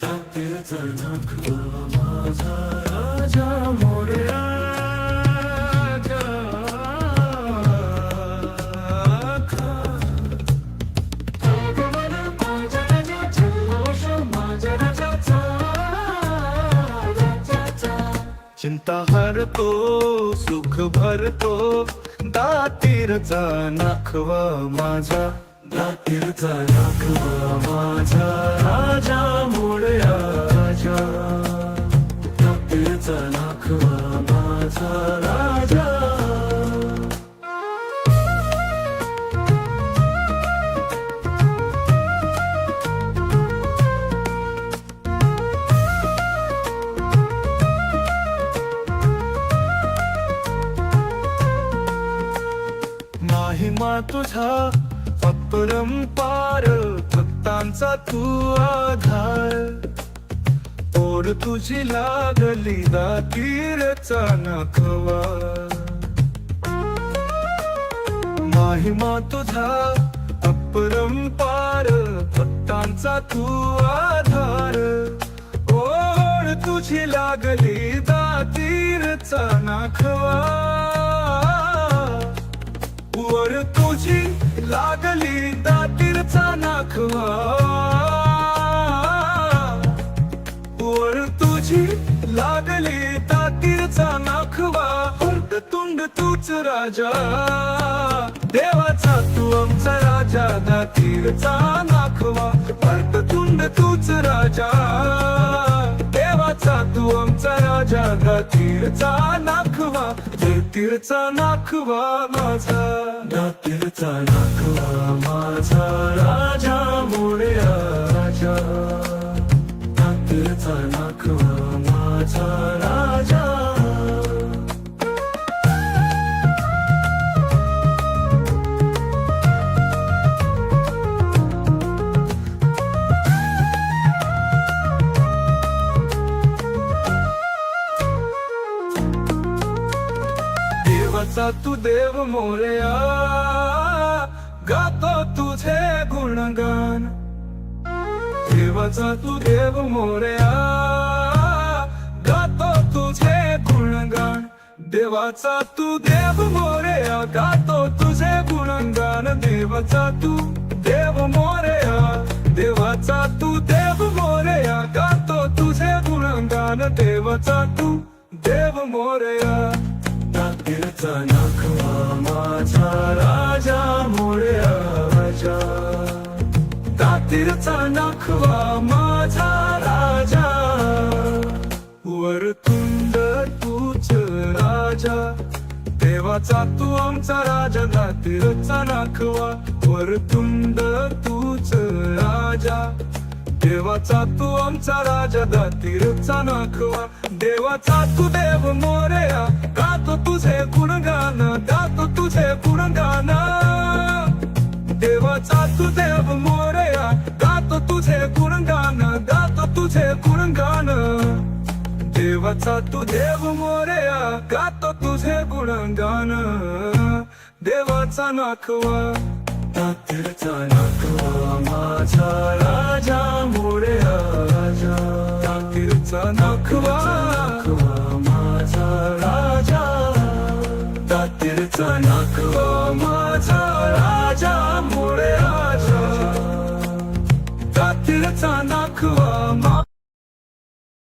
ताकदीचा नखवा माझा राजा मोरया चिंता हरतो सुख भरतो दातीरचा नखवा माझा दातीरचा नखवा माझा राजा मोरया राजा दातीरचा नखवा माझा राजा महिमा तुझा अपरंपार भक्तांचा तू आधार ओढ तुझी लागली दातीरचा नखवा महिमा तुझा अपरंपार भक्तांचा तू आधार ओढ तुझी लागली दातीरचा नखवा वर तुझी लागली दातीरचा नखवा वर तुझी लागली दातीरचा नखवा तुंड तूच राजा देवाचा तू आमचा राजा दातीरचा नखवा तुंड तूच राजा देवाचा तू आमचा राजा दातीरचा नखवा दातीरचा नखवा माझा दातीरचा नखवा माझा राजा मोरया राजा दातीरचा नखवा माझा राजा देवाचा तू देव मोरया गातो तुझे गुणगान देवाचा तू देव मोरया गातो तुझे गुणगान देवाचा तू देव मोरया गातो तुझे गुणगान देवाचा तू देव मोरया देवाचा तू देव मोरया गातो तुझे गुणगान देवाचा तू देव मोरया दातीरचा नखवा माझा राजा मोरया राजा दातीरचा नखवा माझा राजा वरतुंड तूच राजा देवाचा तू आमचा राजा दातीरचा नखवा वरतुंड तूच राजा देवाचा तू आमचा राजा दातीरचा नखवा देवाचा तू देव मोरया गातो तुझे गुणगान गातो तुझे गुणगान देवाचा तू देव मोरया गातो तुझे गुणगान गातो तुझे गुणगान देवाचा तू देव मोरया गातो तुझे गुणगान देवाचा नखवा दातीरचा नखवा माझा राजा मोरया राजा दातीरचा नखवा